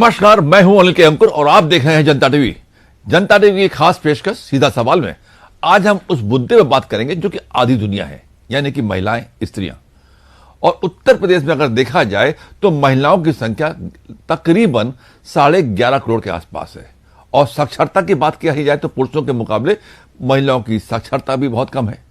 नमस्कार, मैं हूं अनिल के अंकुर और आप देख रहे हैं जनता टीवी। जनता टीवी की खास पेशकश सीधा सवाल में आज हम उस मुद्दे पर बात करेंगे जो कि आधी दुनिया है, यानी कि महिलाएं, स्त्रियां। और उत्तर प्रदेश में अगर देखा जाए तो महिलाओं की संख्या तकरीबन 11.5 करोड़ के आसपास है। और साक्षरता की बात की जाए तो पुरुषों के मुकाबले महिलाओं की साक्षरता भी बहुत कम है।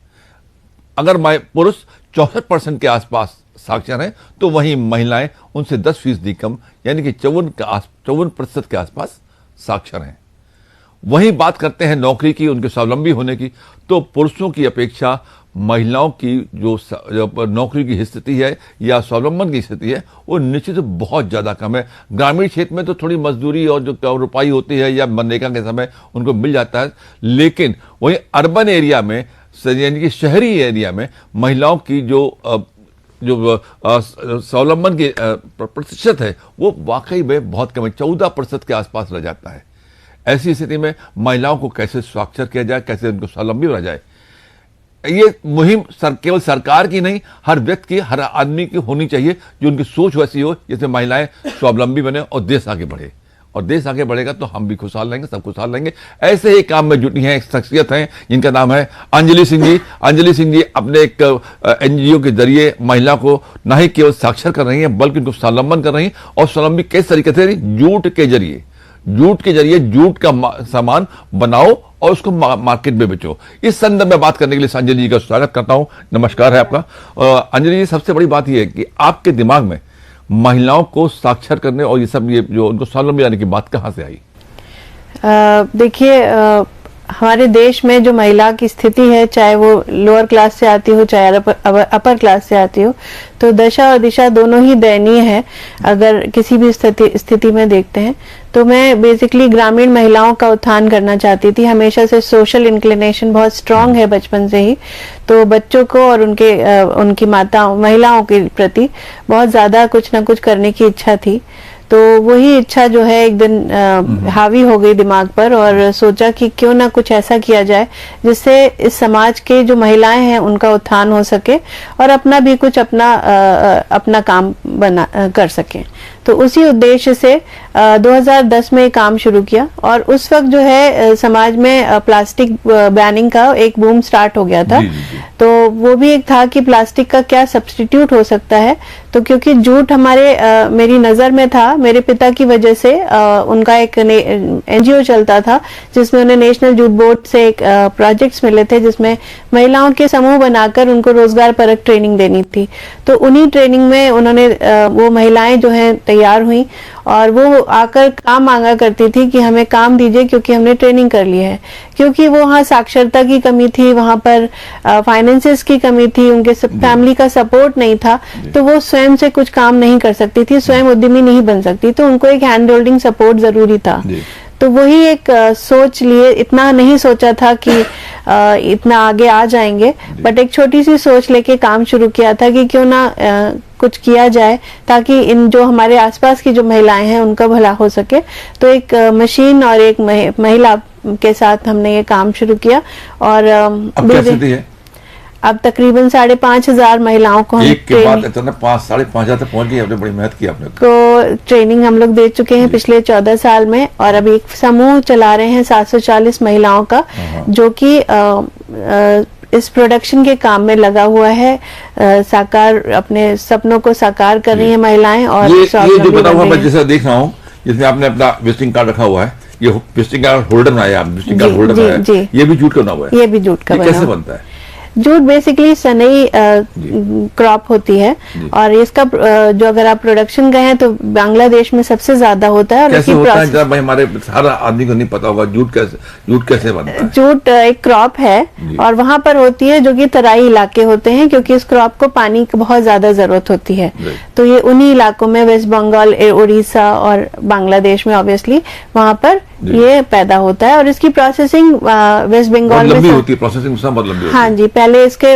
अगर पुरुष 64% के आसपास साक्षर हैं तो वहीं महिलाएं उनसे 10% कम, यानी कि 54% के आसपास साक्षर हैं। वहीं बात करते हैं नौकरी की, उनके स्वावलंबी होने की, तो पुरुषों की अपेक्षा महिलाओं की जो नौकरी की स्थिति है या स्वावलंबन की स्थिति है वो निश्चित बहुत ज्यादा कम है। ग्रामीण क्षेत्र में तो थोड़ी मजदूरी और जो रुपाई होती है या मनरेगा के समय उनको मिल जाता है, लेकिन वहीं अर्बन एरिया में, यानी कि शहरी एरिया में महिलाओं की जो स्वावलंबन की प्रतिशत है वो वाकई में बहुत कम है, 14% के आसपास रह जाता है। ऐसी स्थिति में महिलाओं को कैसे साक्षर किया जाए, कैसे उनको स्वावलंबी बनाया जाए, ये मुहिम केवल सरकार की नहीं, हर व्यक्ति की, हर आदमी की होनी चाहिए जो उनकी सोच वैसी हो जैसे महिलाएं स्वावलंबी बने और देश आगे बढ़े। और देश आगे बढ़ेगा तो हम भी खुशहाल रहेंगे, सब खुशहाल रहेंगे। ऐसे ही काम में जुटी हैं एक शख्सियत हैं जिनका नाम है अंजलि सिंह जी। अंजलि सिंह जी अपने एक NGO के जरिए महिला को न ही केवल साक्षर कर रही हैं बल्कि उनको स्वावलंबन कर रही हैं। और स्वावलंबी किस तरीके से? जूट के जरिए जूट का सामान बनाओ और उसको मार्केट में बेचो। इस संदर्भ में बात करने के लिए अंजलि जी का स्वागत करता हूं। नमस्कार है आपका। अंजलि जी, सबसे बड़ी बात यह है कि आपके दिमाग में महिलाओं को साक्षर करने और ये सब ये जो उनको स्वावलंबी आने की बात कहां से आई? देखिए, हमारे देश में जो महिला की स्थिति है, चाहे वो लोअर क्लास से आती हो चाहे अपर क्लास से आती हो, तो दशा और दिशा दोनों ही दयनीय है अगर किसी भी स्थिति में देखते हैं। तो मैं बेसिकली ग्रामीण महिलाओं का उत्थान करना चाहती थी। हमेशा से सोशल इंक्लिनेशन बहुत स्ट्रांग है बचपन से ही, तो बच्चों को और उनकी महिलाओं के प्रति बहुत ज्यादा कुछ ना कुछ करने की इच्छा थी। तो वही इच्छा जो है एक दिन हावी हो गई दिमाग पर और सोचा कि क्यों ना कुछ ऐसा किया जाए जिससे इस समाज के जो महिलाएं हैं उनका उत्थान हो सके और अपना भी कुछ अपना काम कर सके। तो उसी उद्देश्य से 2010 में काम शुरू किया और उस वक्त जो है समाज में प्लास्टिक बैनिंग का एक बूम स्टार्ट हो गया था। तो वो भी एक था कि प्लास्टिक का क्या सब्स्टिट्यूट हो सकता है। तो क्योंकि जूट मेरी नजर में था, मेरे पिता की वजह से उनका एक NGO चलता था जिसमें उन्हें नेशनल जूट बोर्ड से एक प्रोजेक्ट्स मिले थे जिसमें महिलाओं के समूह बनाकर उनको रोजगार परक ट्रेनिंग देनी थी। तो उन्हीं ट्रेनिंग में उन्होंने वो महिलाएं जो है तैयार हुई और वो आकर काम मांगा करती थी कि हमें काम दीजिए क्योंकि हमने ट्रेनिंग कर ली है। क्योंकि वो वहाँ साक्षरता की कमी थी, वहाँ पर फाइनेंसेस की कमी थी, उनके फैमिली का सपोर्ट नहीं था, तो वो स्वयं से कुछ काम नहीं कर सकती थी, स्वयं उद्यमी नहीं बन सकती, तो उनको एक हैंड होल्डिंग सपोर्ट जरूरी था। तो वही एक सोच लिए, इतना नहीं सोचा था कि इतना आगे आ जाएंगे, बट एक छोटी सी सोच लेके काम शुरू किया था कि क्यों ना कुछ किया जाए ताकि इन जो हमारे आसपास की जो महिलाएं हैं उनका भला हो सके। तो एक मशीन और एक महिला के साथ हमने ये काम शुरू किया और अब तकरीबन 5,500 महिलाओं को एक के बाद 5,500 तक पहुंच गई। आपने बड़ी मेहनत की आपने को ट्रेनिंग हम लोग दे चुके हैं पिछले 14 साल में और अभी एक समूह चला रहे हैं 740 महिलाओं का जो कि इस प्रोडक्शन के काम में लगा हुआ है। अपने सपनों को साकार कर रही है महिलाएं। और ये जो बना हुआ मैं जैसा देख रहा हूँ, जिसमें आपने अपना विजिटिंग कार्ड रखा हुआ है, ये विजिटिंग कार्ड होल्डर बनाया, विजिटिंग कार्ड होल्डर बनाया, ये भी जूट का बना हुआ है। ये भी जूट का बना। कैसे बनता है? जूट बेसिकली सनई क्रॉप होती है और इसका जो अगर आप प्रोडक्शन गए हैं तो बांग्लादेश में सबसे ज्यादा होता है। और कैसे होता है जब हमारे हर आदमी को नहीं पता होगा जूट कैसे बनता है? जूट एक क्रॉप है और वहां पर होती है जो कि तराई इलाके होते हैं, क्योंकि इस क्रॉप को पानी की बहुत ज्यादा जरूरत होती है। तो ये उन्हीं इलाकों में, वेस्ट बंगाल, उड़ीसा और बांग्लादेश में ऑब्वियसली वहां पर ये पैदा होता है। और इसकी प्रोसेसिंग वेस्ट बंगाल में होती है। प्रोसेसिंग बहुत लंबी होती है। हाँ जी, पहले इसके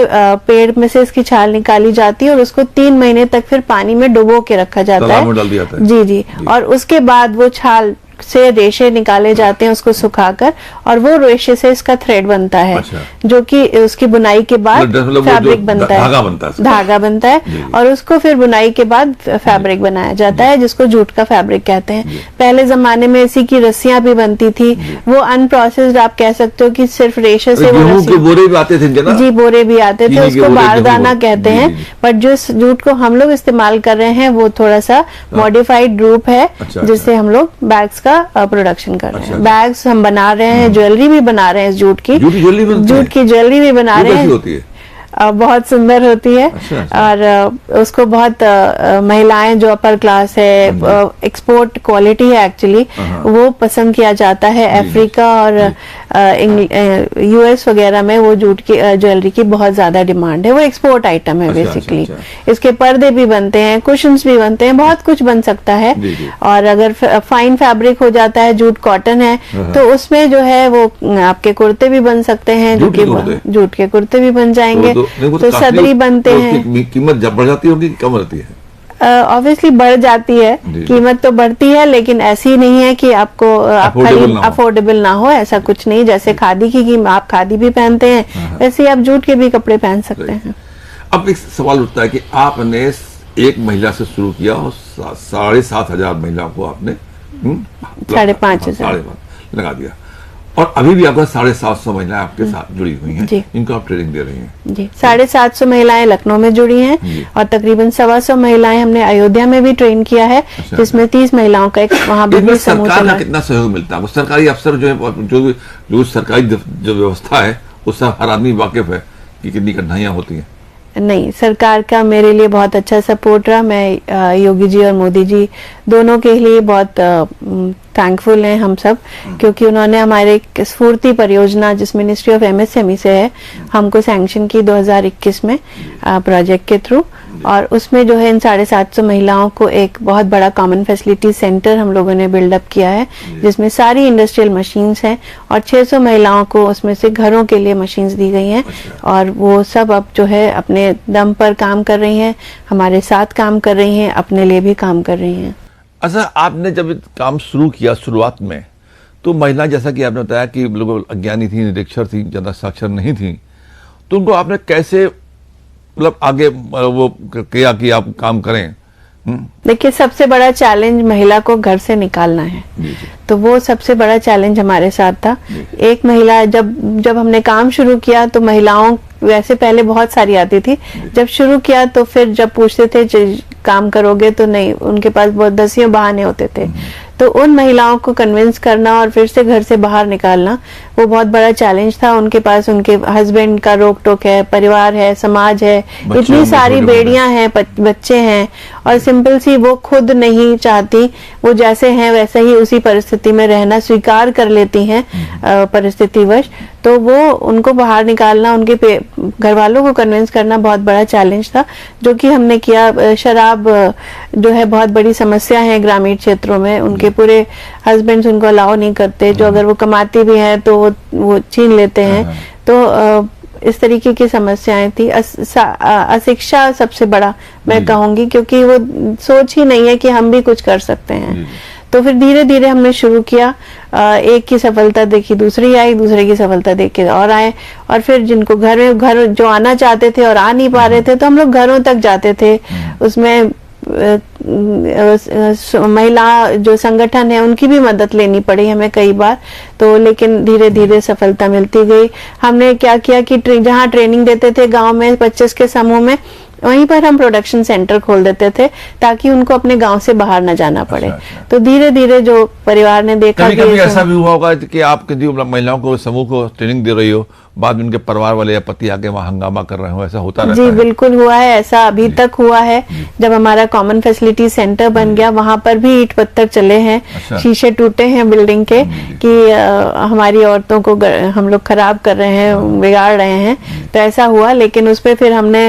पेड़ में से इसकी छाल निकाली जाती है और उसको 3 महीने तक फिर पानी में डुबो के रखा जाता है। डाल दिया जाता है। जी। और उसके बाद वो छाल से रेशे निकाले जाते हैं उसको सुखाकर, और वो रेशे से इसका थ्रेड बनता है। अच्छा। जो कि उसकी बुनाई के बाद मतलब वो फैब्रिक जो बनता है, धागा बनता है, धागा बनता है, जी। और उसको फिर बुनाई के बाद फैब्रिक बनाया जाता है, जिसको जूट का फैब्रिक कहते हैं। पहले जमाने में इसी की रस्सियां भी बनती थी, वो अनप्रोसेस्ड आप कह सकते हो कि सिर्फ रेशे से वो गेहूं के रस्सी, बोरे भी आते थे इनके ना? जी बोरे भी आते थे, चीनी के उसको बोरे, बारदाना गेहूं के कहते बोरे। हैं। जी, जी। बट जो इस जूट को हम लोग इस्तेमाल कर रहे हैं वो थोड़ा सा मॉडिफाइड रूप है, अच्छा, जिससे हम लोग बैग्स का प्रोडक्शन कर रहे अच्छा, हैं। बैग्स हम बना रहे हैं, ज्वेलरी भी बना रहे हैं इस जूट की। जूट की ज्वेलरी बनती है? जूट की ज्वेलरी भी बना वो रहे कैसी हैं। होती है? बहुत सुंदर होती है। अच्छा, अच्छा। और उसको बहुत महिलाएं जो अपर क्लास है, एक्सपोर्ट क्वालिटी है एक्चुअली, वो पसंद किया जाता है। जी, अफ्रीका और यूएस वगैरह में वो जूट की ज्वेलरी की बहुत ज्यादा डिमांड है, वो एक्सपोर्ट आइटम है अच्छा, बेसिकली। अच्छा। इसके पर्दे भी बनते हैं, कुशन्स भी बनते हैं, बहुत कुछ बन सकता है। जी, जी। और अगर फाइन फैब्रिक हो जाता है, जूट कॉटन है, तो उसमें जो है वो आपके कुर्ते भी बन सकते हैं, जो जूट के कि कुर्ते? जूट के कुर्ते भी बन जाएंगे। तो सदरी बनते हैं। कीमत जब बढ़ जाती होगी कि कम रहती है? ऑब्वियसली बढ़ जाती है, जी। कीमत तो बढ़ती है, लेकिन ऐसी नहीं है कि आपको Affordable ना हो। अफोर्डेबल ना हो, ऐसा कुछ नहीं। जैसे खादी की कीमत, आप खादी भी पहनते हैं, वैसे ही आप जूट के भी कपड़े पहन सकते हैं। अब एक सवाल उठता है कि आपने एक महिला से शुरू किया और 7,500 महिलाओं को आपने 5,500 5,500 लगा दिया, और अभी भी आपका 750 महिलाएं आपके साथ जुड़ी हुई हैं, जी। इनको आप ट्रेनिंग दे रही हैं। जी, 750 महिलाएं लखनऊ में जुड़ी हैं, और तकरीबन 125 महिलाएं हमने अयोध्या में भी ट्रेन किया है, जिसमें 30 महिलाओं का एक वहां पर इसमें भी समूह सरकार चला का है। कितना सहयोग मिलता है? वो सरकारी अफसर जो है, जो सरकारी जो व्यवस्था है, उससे हर आदमी वाकिफ है कि कितनी कठिनाइयां होती हैं। नहीं, सरकार का मेरे लिए बहुत अच्छा सपोर्ट रहा। मैं योगी जी और मोदी जी दोनों के लिए बहुत थैंकफुल हैं हम सब, क्योंकि उन्होंने हमारे एक स्फूर्ति परियोजना, जिस मिनिस्ट्री ऑफ एमएसएमई से है, हमको सैंक्शन की 2021 में प्रोजेक्ट के थ्रू, और उसमें जो है इन 750 महिलाओं को एक बहुत बड़ा कॉमन फैसिलिटी सेंटर हम लोगों ने बिल्डअप किया है, जिसमें सारी इंडस्ट्रियल मशीन्स हैं, और 600 महिलाओं को उसमें से घरों के लिए मशीन्स दी गई हैं, और वो सब अब जो है अपने दम पर काम कर रही हैं, हमारे साथ काम कर रही हैं, अपने लिए भी काम कर रही हैं। अच्छा, आपने जब ये काम शुरू किया शुरुआत में, तो महिला, जैसा कि आपने बताया कि लोग अज्ञानी थी, निरक्षर थी, ज्यादा साक्षर नहीं थी, तो उनको आपने कैसे मतलब आगे वो किया कि आप काम करें? देखिए, सबसे बड़ा चैलेंज महिला को घर से निकालना है, तो वो सबसे बड़ा चैलेंज हमारे साथ था। एक महिला, जब हमने काम शुरू किया तो महिलाओं वैसे पहले बहुत सारी आती थी, जब शुरू किया तो फिर जब पूछते थे काम करोगे, तो नहीं, उनके पास बहुत दसियों बहाने होते थे। तो उन महिलाओं को कन्विंस करना और फिर से घर से बाहर निकालना, वो बहुत बड़ा चैलेंज था। उनके पास उनके हस्बैंड का रोक टोक है, परिवार है, समाज है, इतनी सारी बेड़ियां हैं, बच्चे हैं, और सिंपल सी वो खुद नहीं चाहती, वो जैसे हैं वैसे ही उसी परिस्थिति में रहना स्वीकार कर लेती हैं परिस्थितिवश। तो वो उनको बाहर निकालना, उनके घर वालों को कन्विंस करना बहुत बड़ा चैलेंज था, जो कि हमने किया। शराब जो है बहुत बड़ी समस्या है ग्रामीण क्षेत्रों में, उनके पूरे हस्बैंड्स उनको अलाउ नहीं करते, जो अगर वो कमाती भी हैं तो वो छीन लेते हैं। तो इस तरीके की समस्याएं थी। अशिक्षा सबसे बड़ा मैं कहूंगी, क्योंकि वो सोच ही नहीं है कि हम भी कुछ कर सकते हैं। तो फिर धीरे धीरे हमने शुरू किया, एक की सफलता देखी दूसरी आई, दूसरे की सफलता देख के और आए, और फिर जिनको घर जो आना चाहते थे और आ नहीं पा रहे थे, तो हम लोग घरों तक जाते थे। उसमें महिला जो संगठन है उनकी भी मदद लेनी पड़ी हमें कई बार, तो लेकिन धीरे धीरे सफलता मिलती गई। हमने क्या किया कि जहाँ ट्रेनिंग देते थे गांव में 25 के समूह में, वहीं पर हम प्रोडक्शन सेंटर खोल देते थे, ताकि उनको अपने गांव से बाहर न जाना पड़े। तो धीरे धीरे जो परिवार ने देखा, कभी ऐसा भी हुआ होगा कि आप जो महिलाओं को, समूह को ट्रेनिंग दे रही हो, बाद में उनके परिवार वाले या पति आके वहां हंगामा कर रहे हो, ऐसा होता रहता है? जी बिल्कुल हुआ है, ऐसा अभी तक हुआ है। जब हमारा कॉमन फैसिलिटी सेंटर बन गया, वहां पर भी ईंट पत्थर चले हैं, शीशे टूटे हैं बिल्डिंग के, कि हमारी औरतों को हम लोग खराब कर रहे हैं, बिगाड़ रहे हैं। तो ऐसा हुआ, लेकिन उस पर फिर हमने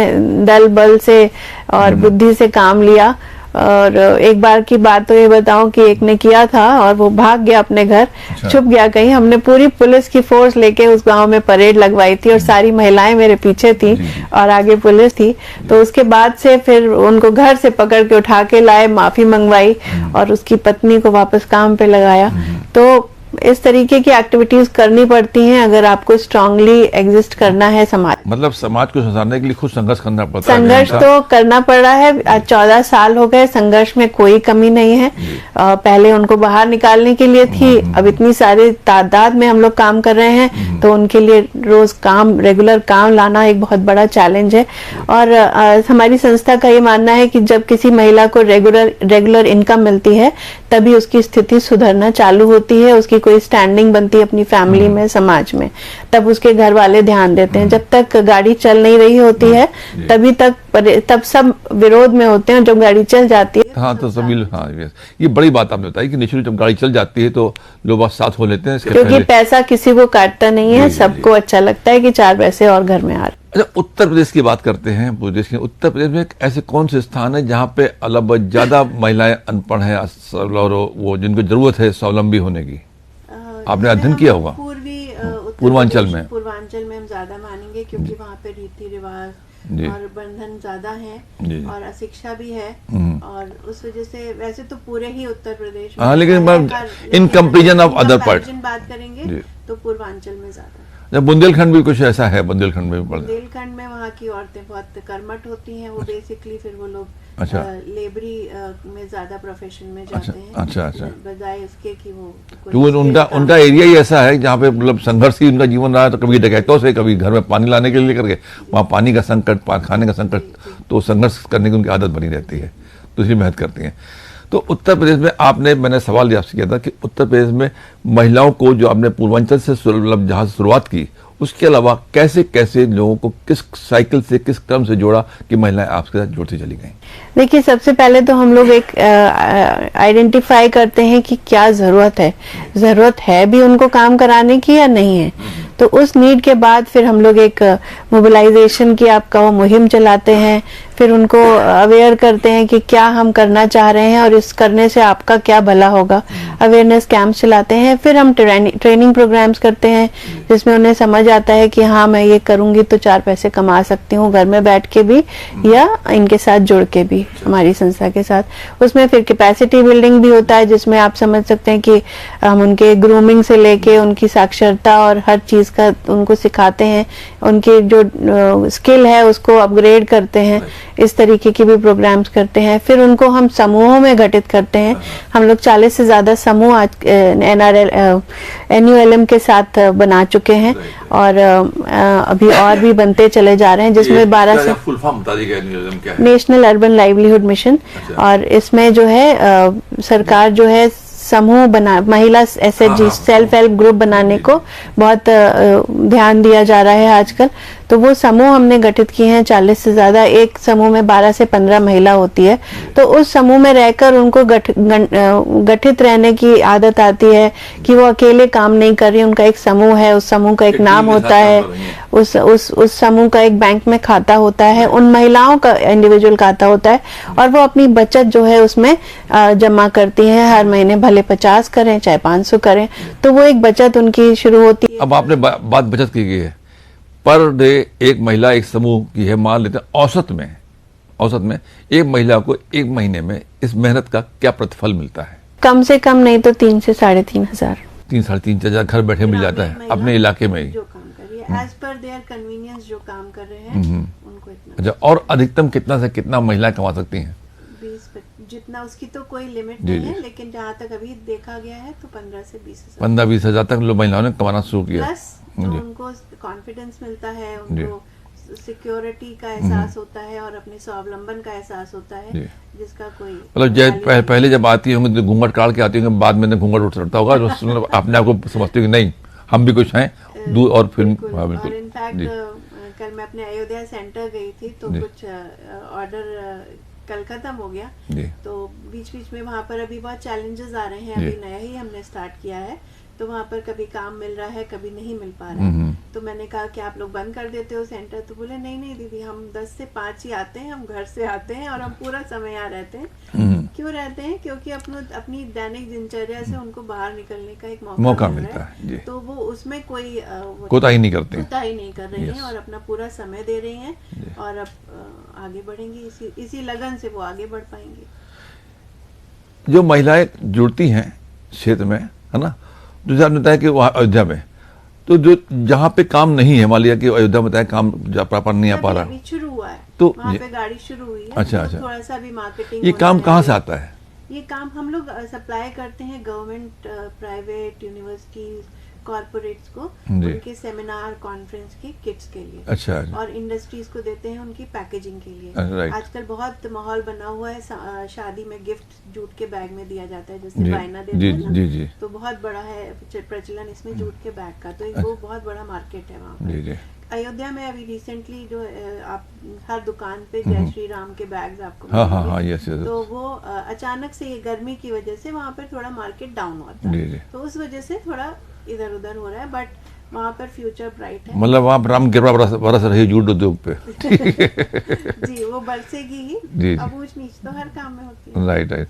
दल बल से और बुद्धि से काम लिया, और एक बार की बात तो ये बताऊं कि एक ने किया था और वो भाग गया अपने घर, छुप गया कहीं। हमने पूरी पुलिस की फोर्स लेके उस गांव में परेड लगवाई थी और सारी महिलाएं मेरे पीछे थी और आगे पुलिस थी। तो उसके बाद से फिर उनको घर से पकड़ के उठा के लाए, माफी मंगवाई और उसकी पत्नी को वापस काम पे लगाया। तो इस तरीके की एक्टिविटीज करनी पड़ती हैं अगर आपको स्ट्रांगली एग्जिस्ट करना है समाज। मतलब समाज को सुधारने के लिए खुद संघर्ष करना पड़ता है। संघर्ष तो करना पड़ रहा है। आज 14 साल हो गए, संघर्ष में कोई कमी नहीं है। पहले उनको बाहर निकालने के लिए थी, अब इतनी सारी तादाद में हम लोग काम कर रहे हैं तो उनके लिए रोज काम, रेगुलर काम लाना एक बहुत बड़ा चैलेंज है। और हमारी संस्था का ये मानना है कि जब किसी महिला को रेगुलर इनकम मिलती है तभी उसकी स्थिति सुधरना चालू होती है, उसकी कोई स्टैंडिंग बनती है अपनी फैमिली में, समाज में, तब उसके घर वाले ध्यान देते हैं। जब तक गाड़ी चल नहीं रही होती है तब सब विरोध में होते हैं। जब गाड़ी चल जाती है हाँ तो सभी हाँ ये बड़ी बात आपने बताई कि निश्चित जब गाड़ी चल जाती है तो लोग बस साथ हो लेते हैं। क्योंकि पैसा किसी को काटता नहीं है, सबको अच्छा लगता है कि 4 पैसे और घर में आ रहे। अच्छा, उत्तर प्रदेश की बात करते हैं। पूरे देश के उत्तर प्रदेश में ऐसे कौन से स्थान है जहाँ पे अलग ज्यादा महिलाएं अनपढ़ हैं और वो जिनको जरूरत है स्वावलंबी होने की? आपने अध्ययन किया होगा। पूर्वांचल में हम ज्यादा मानेंगे क्योंकि वहाँ पे रीति रिवाज और बंधन ज्यादा है और अशिक्षा भी है और उस वजह से वैसे तो पूरे ही उत्तर प्रदेश में, लेकिन in comparison of other part बात करेंगे तो पूर्वांचल में ज्यादा। बुंदेलखंड भी कुछ ऐसा है? बुंदेलखंड में बुंदेलखंड में वहाँ की औरतें बहुत कर्मठ होती हैं। वो बेसिकली फिर वो लोग अच्छा लेबरी में ज्यादा प्रोफेशन में जाते हैं। अच्छा बजाय उसके कि वो उनका एरिया ही ऐसा है जहाँ पे मतलब संघर्ष ही उनका जीवन रहा है। तो कभी डकैतों से, कभी घर में पानी लाने के लिए करके, वहाँ पानी का संकट, खाने का संकट, तो संघर्ष करने की उनकी आदत बनी रहती है, दूसरी मेहनत करती हैं। तो उत्तर प्रदेश में मैंने सवाल आपसे किया था कि उत्तर प्रदेश में महिलाओं को जो आपने पूर्वांचल से मतलब जहाँ से शुरुआत की, उसके अलावा कैसे कैसे लोगों को किस साइकिल से, किस क्रम से जोड़ा कि महिलाएं आपके साथ जुड़ती चली गई? देखिए, सबसे पहले तो हम लोग एक आइडेंटिफाई करते हैं कि क्या जरूरत है भी उनको काम कराने की या नहीं है। तो उस नीड के बाद फिर हम लोग एक मोबिलाइजेशन की आपका वो मुहिम चलाते हैं, फिर उनको अवेयर करते हैं कि क्या हम करना चाह रहे हैं और इस करने से आपका क्या भला होगा। अवेयरनेस कैंप्स चलाते हैं, फिर हम ट्रेनिंग प्रोग्राम्स करते हैं जिसमें उन्हें समझ आता है कि हाँ, मैं ये करूंगी तो 4 पैसे कमा सकती हूँ, घर में बैठ के भी या इनके साथ जुड़ के भी, हमारी संस्था के साथ। उसमें फिर कैपेसिटी बिल्डिंग भी होता है जिसमें आप समझ सकते हैं कि हम उनके ग्रूमिंग से लेके उनकी साक्षरता और हर चीज का उनको सिखाते हैं, उनकी जो स्किल है उसको अपग्रेड करते हैं। इस तरीके के भी प्रोग्राम्स करते हैं। फिर उनको हम समूहों में गठित करते हैं। हम लोग 40 से ज्यादा समूह आज NULM के साथ बना चुके हैं और अभी और भी बनते चले जा रहे हैं, जिसमें 12 से फुल फॉर्म बता दीजिए NULM क्या है? National urban livelihood mission. और इसमें जो है सरकार जो है समूह बना, महिला SHG सेल्फ हेल्प ग्रुप बनाने को बहुत ध्यान दिया जा रहा है आजकल। तो वो समूह हमने गठित किए हैं 40 से ज्यादा। एक समूह में 12 से 15 महिला होती है। तो उस समूह में रहकर उनको गठित रहने की आदत आती है कि वो अकेले काम नहीं कर रही, उनका एक समूह है, उस समूह का एक नाम होता है, उस समूह का एक बैंक में खाता होता है, उन महिलाओं का इंडिविजुअल खाता होता है और वो अपनी बचत जो है उसमें जमा करती हैं। हर महीने भले 50 करें चाहे 500 करें, तो वो एक बचत उनकी शुरू होती है। अब आपने बात बचत की गई है, पर डे एक महिला एक समूह की है, मान लेते हैं औसत में एक महिला को एक महीने में इस मेहनत का क्या प्रतिफल मिलता है? कम से कम नहीं तो 3 से 3.5 हजार, 3-3.5 हजार घर बैठे मिल जाता है अपने इलाके में ही, जो काम कर रही है एज पर देयर कन्वीनियंस, जो काम कर रहे हैं उनको इतना। अच्छा, और अधिकतम कितना से कितना महिलाएं कमा सकती हैं? 20, जितना, उसकी तो कोई लिमिट नहीं है, लेकिन जहाँ तक अभी देखा गया है तो 15 से 20 हजार, 15-20 हजार तक लोग महिलाओं ने कमाना शुरू किया। प्लस उनको कॉन्फिडेंस मिलता है, उनको सिक्योरिटी का एहसास होता है और अपने स्वावलंबन का एहसास होता है, जिसका कोई मतलब पहले जब आती होंगी तो घूंघट काट के आती होंगी, बाद में घूंघट उठता होगा, तो अपने आप को समझती हो कि नहीं हम भी कुछ हैं दूर। और फिर इनफैक्ट कल मैं अपने अयोध्या सेंटर गई थी तो कुछ ऑर्डर कल खत्म हो गया, तो बीच बीच में वहाँ पर अभी बहुत चैलेंजेस आ रहे हैं। अभी नया ही हमने स्टार्ट किया है, तो वहाँ पर कभी काम मिल रहा है, कभी नहीं मिल पा रहा है। तो मैंने कहा कि आप लोग बंद कर देते हो सेंटर? तो बोले नहीं नहीं दीदी, हम 10 से 5 ही आते हैं, हम घर से आते हैं और हम पूरा समय यहाँ रहते हैं। क्यों रहते हैं? क्योंकि अपनी दैनिक दिनचर्या से उनको बाहर निकलने का एक मौका मिल मिलता रहा है जी। तो वो उसमें कोई कोताही नहीं करते हैं। कोताही नहीं कर रहे Yes. हैं और अपना पूरा समय दे रहे हैं और अब आगे बढ़ेंगे, इसी लगन से वो आगे बढ़ पाएंगे। जो महिलाएं जुड़ती हैं क्षेत्र में, है ना, जैसे आपने बताया कि वहाँ अयोध्या में, तो जो जहाँ पे काम नहीं है, मान लिया कि अयोध्या में बताया काम प्रॉपर नहीं आ पा रहा, अभी शुरू हुआ है तो वहाँ पे गाड़ी शुरू हुई है। अच्छा, तो अच्छा। थोड़ा सा भी मार्केटिंग ये काम कहाँ से आता है? ये काम हम लोग सप्लाई करते हैं गवर्नमेंट, प्राइवेट, यूनिवर्सिटीज, कॉर्पोरेट्स को जी। उनके सेमिनार कॉन्फ्रेंस की किट्स के लिए। अच्छा, अच्छा। और इंडस्ट्रीज को देते हैं उनकी पैकेजिंग के लिए। राइट। आजकल बहुत माहौल बना हुआ है, शादी में गिफ्ट जूट के बैग में दिया जाता है, जी, जैसे बायना देते जी, हैं ना, जी, जी। तो बहुत बड़ा है प्रचलन इसमें जूट के बैग का, तो वो बहुत बड़ा मार्केट है वहाँ जी, पर। जी। अयोध्या में अभी रिसेंटली जो आप हर दुकान पे जय श्री राम के बैग्स आपको हाँ, हाँ, मिलेंगे। हाँ, यस, यस। तो वो अचानक से ये गर्मी की वजह से वहाँ पर थोड़ा मार्केट डाउन होता जी, है, जी। तो उस वजह से थोड़ा इधर उधर हो रहा है, बट वहाँ पर फ्यूचर ब्राइट है। मतलब वहाँ राम कृपा बरस रही जूट उद्योग पे। जी, वो बरसेगी ही। जी, अब ऊंच नीच तो हर काम में होती है। Right, right.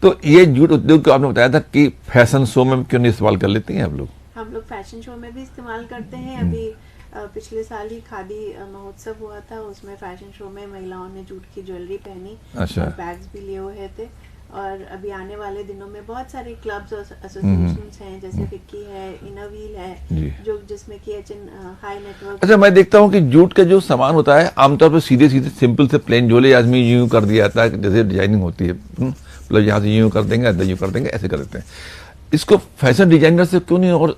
तो ये जूट उद्योग को आपने बताया था कि फैशन शो में क्यों नहीं इस्तेमाल कर लेती हैं आप लोग? हम लोग फैशन शो में भी इस्तेमाल करते हैं। अभी पिछले साल ही खादी महोत्सव हुआ था, उसमें फैशन शो में महिलाओं ने जूट की ज्वेलरी पहनी, अच्छा। और बैग्स भी लिए हुए थे। और अभी आने वाले दिनों में बहुत सारे क्लब्स और एसोसिएशंस हैं, जैसे फिक्की है, इनोवील है, जी। जो जिसमें कि हाई नेटवर्क। अच्छा, मैं देखता हूँ कि जूट का जो सामान होता है आमतौर पर सीधे सीधे सिंपल से प्लेन झोले आदमी यूं कर दिया जाता है, जैसे डिजाइनिंग होती है, मतलब यहाँ से यूं कर देंगे, यूं कर देंगे, ऐसे कर देते हैं। इसको फैशन डिजाइनर से क्यों नहीं और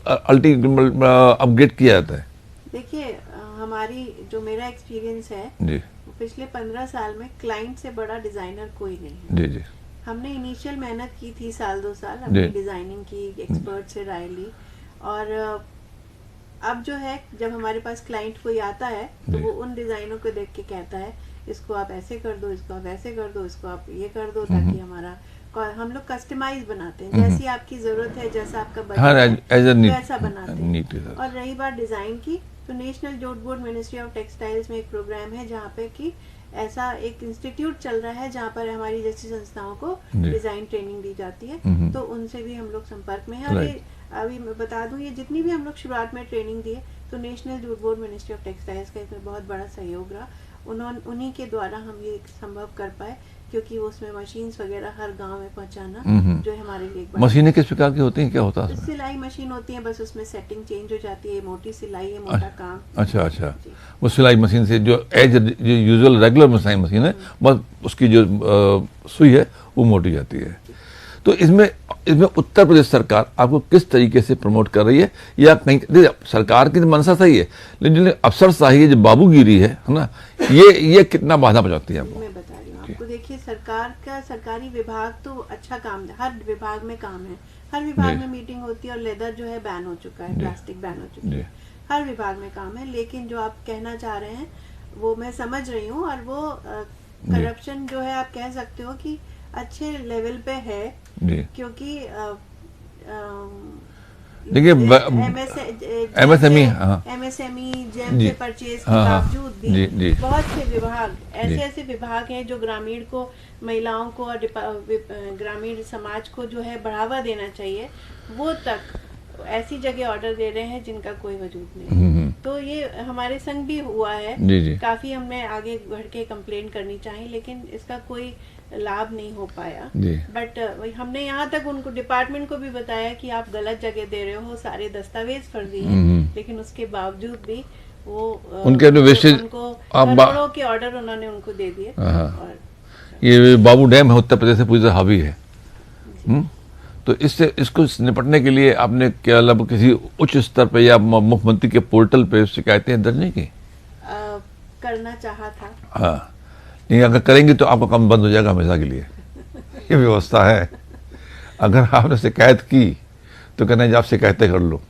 अपग्रेड किया जाता है? देखिए, हमारी जो मेरा एक्सपीरियंस है, जी, पिछले 15 साल में क्लाइंट से बड़ा डिजाइनर कोई नहीं है। जी, जी। हमने इनिशियल मेहनत की थी 1-2 साल, अपनी जी। डिजाइनिंग की, एक्सपर्ट से राय ली, और अब जो है जब हमारे पास क्लाइंट कोई आता है तो जी। वो उन डिजाइनों को देख के कहता है इसको आप ऐसे कर दो, इसको आप ऐसे कर दो, इसको आप ये कर दो, ताकि हमारा हम लोग कस्टमाइज बनाते हैं, जैसी आपकी जरूरत है, जैसा आपका हाँ, बजट एज है, ए वैसा बनाते हैं। नीट। और रही बात डिजाइन की, तो national jute board ministry of textiles में एक प्रोग्राम है जहाँ पे कि ऐसा एक इंस्टीट्यूट चल रहा है जहाँ पर हमारी जैसी संस्थाओं को जी। डिजाइन ट्रेनिंग दी जाती है, तो उनसे भी हम लोग संपर्क में हैं। और ये अभी मैं बता दूं, ये जितनी भी हम लोग शुरुआत में ट्रेनिंग दी है, तो national jute board ministry of textiles का इसमें बहुत बड़ा सहयोग रहा। उन्हीं के द्वारा हम ये संभव कर पाए, क्योंकि वो उसमें मशीन्स वगैरह हर गांव में पहुंचाना जो है हमारे लिए एक बड़ा- मशीनें किस प्रकार की होती हैं, क्या होता है उसमें? सिलाई मशीन होती है, बस उसमें सेटिंग चेंज हो जाती है, मोटी सिलाई है, मोटा काम। अच्छा, अच्छा। जी। वो सिलाई मशीन से जो यूजुअल रेगुलर सिलाई मशीन है, बस उसकी जो सुई है वो मोटी जाती है। तो इसमें उत्तर प्रदेश सरकार आपको किस तरीके से प्रमोट कर रही है, या कहीं देखिए, सरकार की तो मंशा सही है, लेकिन जो अफसरशाही है, जो बाबूगिरी है ना, ये कितना बाधा पहुंचाती है आपको? मैं बता रही हूँ आपको। देखिए, सरकारी विभाग तो अच्छा काम, हर विभाग में काम है, हर विभाग जी। में मीटिंग होती है, और लेदर जो है बैन हो चुका है, जी। प्लास्टिक बैन हो चुकी जी। है, हर विभाग में काम है। लेकिन जो आप कहना चाह रहे हैं वो मैं समझ रही हूँ, और वो करप्शन जो है आप कह सकते हो कि अच्छे लेवल पे है, जी। क्योंकि देखिए, एमएसएमई हाँ। जेम जी। से परचेज के हाँ, हाँ। बावजूद भी जी, जी। बहुत से विभाग जी। ऐसे विभाग हैं जो ग्रामीण को, महिलाओं को और ग्रामीण समाज को जो है बढ़ावा देना चाहिए, वो तक ऐसी जगह ऑर्डर दे रहे हैं जिनका कोई वजूद नहीं। तो ये हमारे संग भी हुआ है। जी, जी। काफी हमने आगे बढ़ के कंप्लेंट करनी चाहिए, लेकिन इसका कोई लाभ नहीं हो पाया। जी। बट हमने यहाँ तक उनको, डिपार्टमेंट को भी बताया कि आप गलत जगह दे रहे हो, सारे दस्तावेज फर्जी हैं, लेकिन उसके बावजूद भी वो उनके अपने वेस्टेज, उनको आप करोड़ों के ऑर्डर उन्होंने उनको दे दिए। हाँ। और ये बाबू डैम है, उत्तर प्रदेश से पूरी तरह हावी है। तो इसको निपटने के लिए आपने क्या मतलब किसी उच्च स्तर पे या मुख्यमंत्री के पोर्टल पे शिकायतें दर्ज नहीं की? करना चाहा था। हाँ, नहीं, अगर करेंगे तो आपका काम बंद हो जाएगा हमेशा के लिए। ये व्यवस्था है। अगर आपने शिकायत की तो कहना है आप शिकायतें कर लो।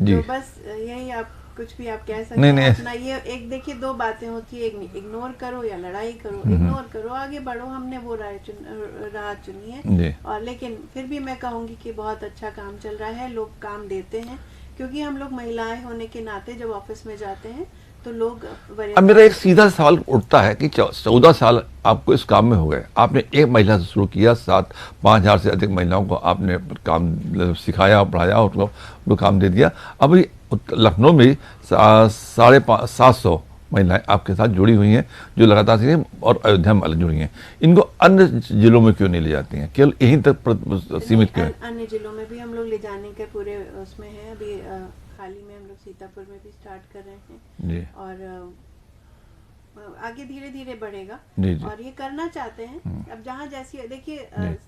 जी। तो बस यही आप कुछ भी आप कह सकते नहीं, हैं नहीं। अपना। ये एक देखिए, दो बातें होती है, एक इग्नोर करो या लड़ाई करो। इग्नोर करो, आगे बढ़ो, हमने वो राह चुनी है। जी। और लेकिन फिर भी मैं कहूंगी कि बहुत अच्छा काम चल रहा है, लोग काम देते हैं, क्योंकि हम लोग महिलाएं होने के नाते जब ऑफिस में जाते हैं तो लोग अब मेरा एक सीधा सवाल उठता है कि 14 साल आपको इस काम में हो गए, आपने एक महिला से शुरू किया, 5,000 से अधिक महिलाओं को आपने काम सिखाया, पढ़ाया, उनको काम दे दिया। अभी लखनऊ में 750 महिलाएं आपके साथ जुड़ी हुई हैं, जो लगातार सीखें, और अयोध्या में अलग जुड़ी हैं। इनको अन्य जिलों में क्यों नहीं ले जाती हैं, केवल यहीं तक सीमित क्यों है? अन्य जिलों में भी हम लोग ले जाने के पूरे उसमें है। अभी हाल ही में हम लोग सीतापुर में भी स्टार्ट कर रहे हैं जी। और आगे धीरे धीरे बढ़ेगा। जी, जी। और ये करना चाहते हैं। अब जहाँ जैसी देखिए,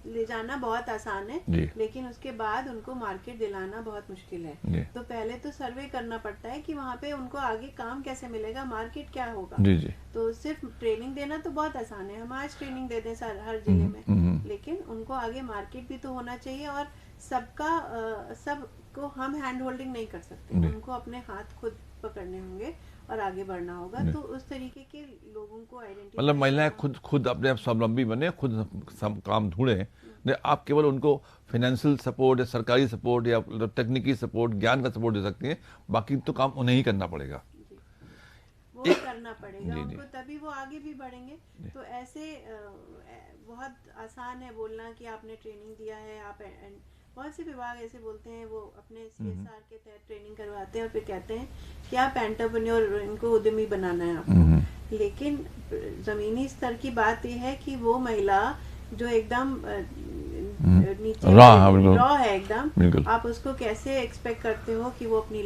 ले जाना बहुत आसान है, जी। लेकिन उसके बाद उनको मार्केट दिलाना बहुत मुश्किल है। जी। तो पहले तो सर्वे करना पड़ता है कि वहाँ पे उनको आगे काम कैसे मिलेगा, मार्केट क्या होगा। जी, जी। तो सिर्फ ट्रेनिंग देना तो बहुत आसान है, हम आज ट्रेनिंग दे दें हर जिले में, लेकिन उनको आगे मार्केट भी तो होना चाहिए। और सबको हम हैंड होल्डिंग नहीं कर सकते, उनको अपने हाथ खुद पकड़ने होंगे और आगे बढ़ना होगा। तो उस तरीके के लोगों को आइडेंटिफाई, मतलब महिलाएं खुद अपने आप स्वावलंबी बने, खुद काम ढूंढें। आप केवल उनको फाइनेंशियल सपोर्ट या सरकारी सपोर्ट या तकनीकी सपोर्ट, ज्ञान का सपोर्ट दे सकती हैं, बाकी तो काम उन्हें ही करना पड़ेगा। वो करना पड़ेगा उनको, तभी वो आगे भी बढ़ेंगे। तो ऐसे बहुत आसान है बोलना कि आपने ट्रेनिंग दिया है, आप बहुत से विभाग ऐसे बोलते हैं, वो अपने CSR के तहत ट्रेनिंग करवाते हैं और फिर कहते हैं कि आप एंटरप्रेन्योर, इनको उद्यमी बनाना है आपको। लेकिन जमीनी स्तर की बात यह है कि वो महिला जो एकदम नीचे रॉ है एकदम, आप उसको कैसे एक्सपेक्ट करते हो कि वो अपनी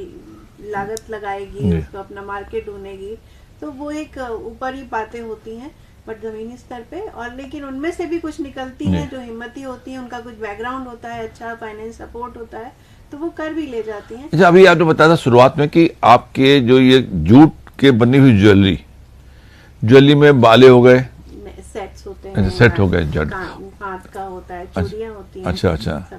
लागत लगाएगी, उसको अपना मार्केट ढूंढेगी। तो वो एक ऊपर ही बातें होती हैं, बट जमीनी स्तर पे। और लेकिन उनमें से भी कुछ निकलती हैं जो हिम्मती होती हैं, उनका कुछ बैकग्राउंड होता है, अच्छा फाइनेंस सपोर्ट होता है, तो वो कर भी ले जाती हैं। अच्छा, अभी आपने बताया था शुरुआत में कि आपके जो ये जूट के बनी हुई ज्वेलरी में बाले हो गए, सेट्स होते हैं, सेट हो गए, जड़ हाथ का होता है, चूड़ियां होती हैं। अच्छा,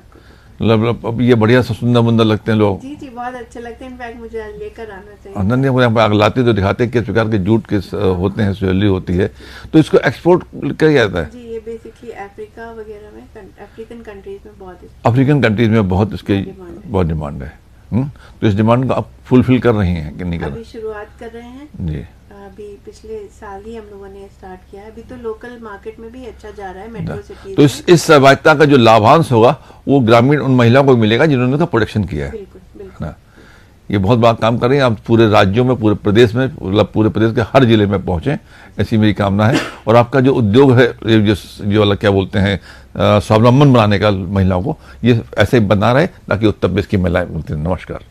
मतलब अब ये बढ़िया सुंदर मुंदर लगते हैं लोग। जी, बहुत अच्छे लगते हैं। इनफैक्ट मुझे लेकर आना चाहिए। अनन्या मुझे आग लाते तो दिखाते हैं किस प्रकार के जूट के होते हैं, ज्वेलरी होती है। तो इसको एक्सपोर्ट किया जाता है? जी, ये बेसिकली अफ्रीका वगैरह में, अफ्रीकन कंट्रीज में बहुत, अफ्रीकन कंट्रीज में बहुत इसकी बहुत डिमांड है। तो इस डिमांड को आप फुलफिल कर रही हैं कि नहीं कर रही? अभी शुरुआत कर रहे हैं जी। अभी पिछले साल ही हम लोगों ने स्टार्ट किया है। अभी तो लोकल मार्केट में भी अच्छा जा रहा है, मेट्रो सिटीज। तो इस सहभागिता का जो लाभांश होगा वो ग्रामीण उन महिलाओं को मिलेगा जिन्होंने उसका प्रोडक्शन किया है। बिल्कुल। ये बहुत बड़ा काम कर रही हैं आप, पूरे राज्यों में, पूरे प्रदेश में, मतलब पूरे प्रदेश के हर जिले में पहुंचे, ऐसी मेरी कामना है। और आपका जो उद्योग है, जो वाला क्या बोलते हैं, स्वावलंबन बनाने का महिलाओं को, ये ऐसे बना रहे ताकि उत्तर प्रदेश की महिलाएं। नमस्कार।